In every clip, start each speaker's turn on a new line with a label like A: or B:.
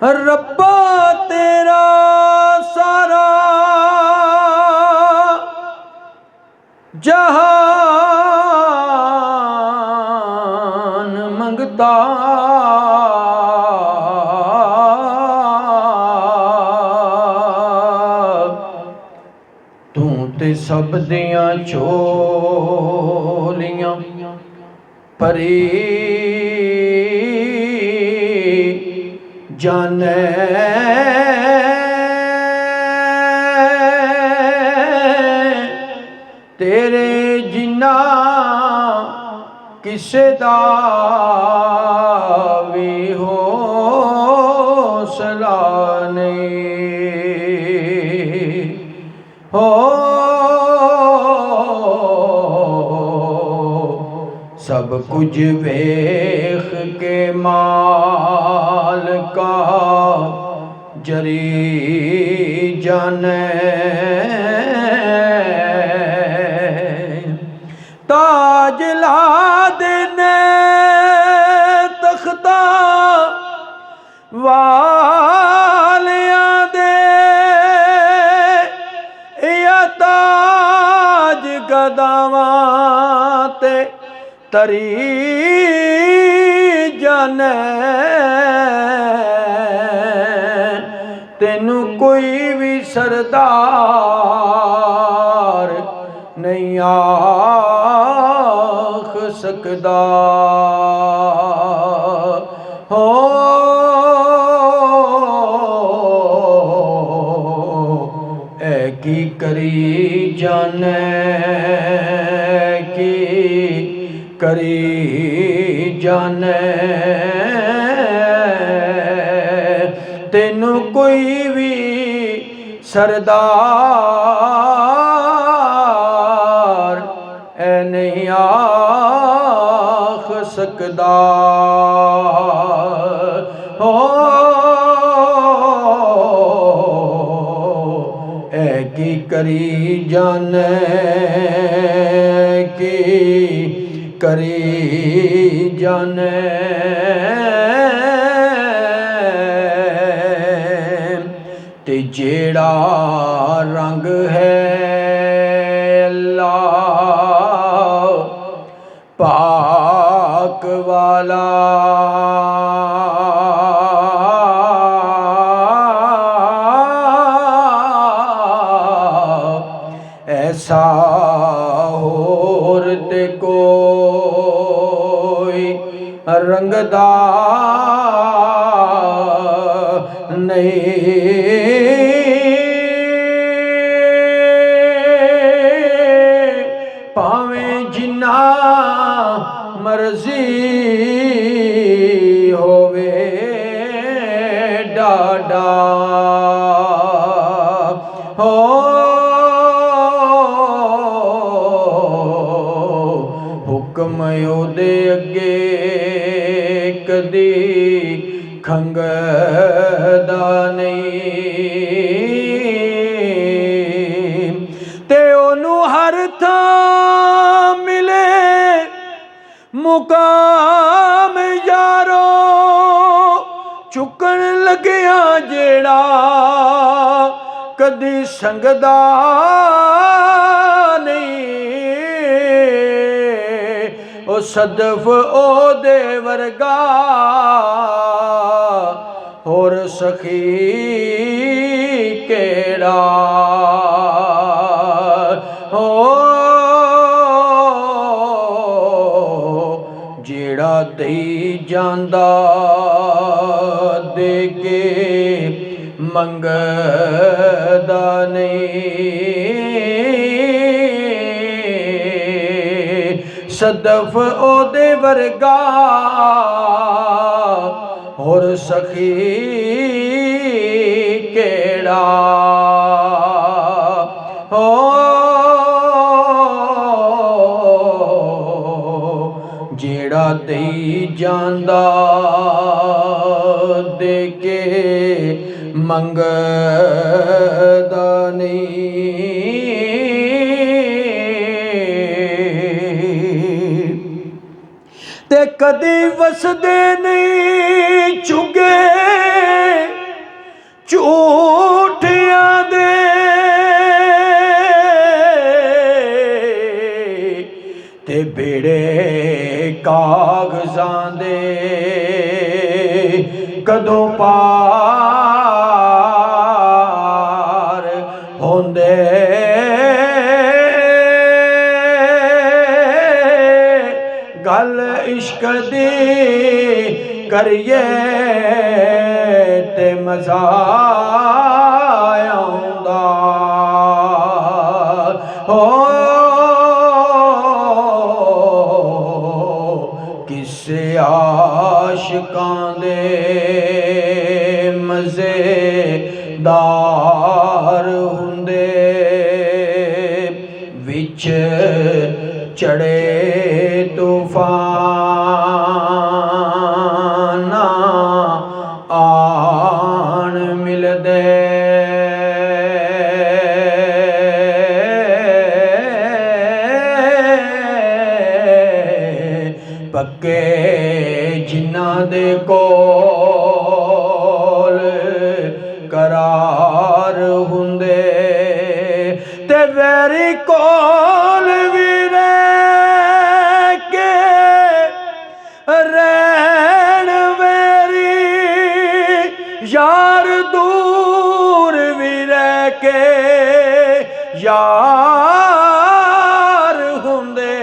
A: रब्बा तेरा सारा जहान मंगता, तू ते सब दियां झोलियां भरी जाने, तेरे जिन्ना किसे दा भी हौसला नहीं हो। सब कुछ वेख के माल का जरी जाने, ताज ला देने तख्ता वालियां दे, या ताज गदावां ते तरी जाने, तेनू कोई भी सरदार नहीं आख सकदा हो। ऐ की करी जाने, की करी जाने, तेनू कोई भी सरदार ऐ नहीं आख सकदा हो। ऐ की करी जाने, की करी जाने, ते जेड़ा रंग है अल्लाह पाक वाला, ऐसा होर ते कोई रंगदा नहीं। भावें जिन्ना मर्जी होवे डाडा हो, हुक्म ओदे अगे कदी खंगदा नहीं, ते ओनू हर थां मिले मुकाम यारो, चुकन लगिया जेड़ा कदी संगदा नहीं। ओ सदफ ओदे वर्गा होर सखी केड़ा हो, जेड़ा दई जांदा दे के मंगदा नहीं। सदफ ओदे वर्गा होर सखी केड़ा हो। जेड़ा दई जांदा दे के मंगदा नहीं, ते कदी वसदे नहीं चुगे ਝੂਠਿਆਂ ਦੇ ਤੇ ਬੇੜੇ ਕਾਗਜ਼ਾਂ ਦੇ ਕਦੋਂ ਪਾਰ ਹੁੰਦੇ। ਗੱਲ ਇਸ਼ਕ ਦੀ ਕਰੀਏ ਤੇ ਮਜ਼ਾ ਆਉਂਦਾ ਹੋ। ਕਿਸੇ ਆਸ਼ਿਕਾਂ ਦੇ ਮਜ਼ੇਦਾਰ ਹੁੰਦੇ, ਵਿੱਚ ਚੜੇ ਤੂਫਾਨ ਆਣ ਮਿਲਦੇ। ਪੱਕੇ ਜਿਨ੍ਹਾਂ ਦੇ ਕੋਲ ਕਰਾਰ ਹੁੰਦੇ, ਤੇ ਵੈਰੀ ਕੋਲ ਵੀ ਰਹਿ ਕੇ ਰਹਿਣ ਵੈਰੀ, ਯਾਰ ਦੂਰ ਵੀ ਰਹਿ ਕੇ ਯਾਰ ਹੁੰਦੇ।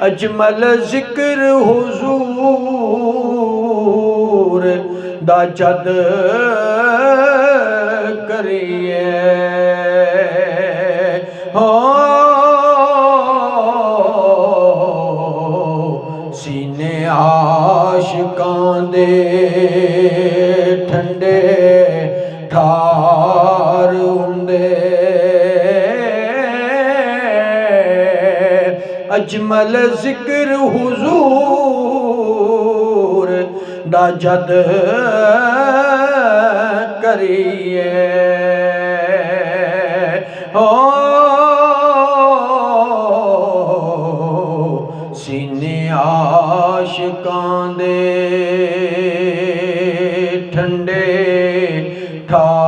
A: ਅਜਮਲ ਜ਼ਿਕਰ ਹੁਜ਼ੂਰ ਦਾ ਜਦ ਕਰੀਏ ਹੋ। ਸੀਨੇ ਆਸ਼ਿਕਾਂ ਦੇ ਠੰਡੇ ਠਾਰ ਹੁੰਦੇ। ਅਜਮਲ ਜ਼ਿਕਰ ਹੁਜ਼ੂਰ ਦਾ ਜਦ ਕਰੀਏ ਹੋ। ਸੀਨੇ ਆਸ਼ਿਕਾਂ ਦੇ ਠੰਡੇ ਠਾਰ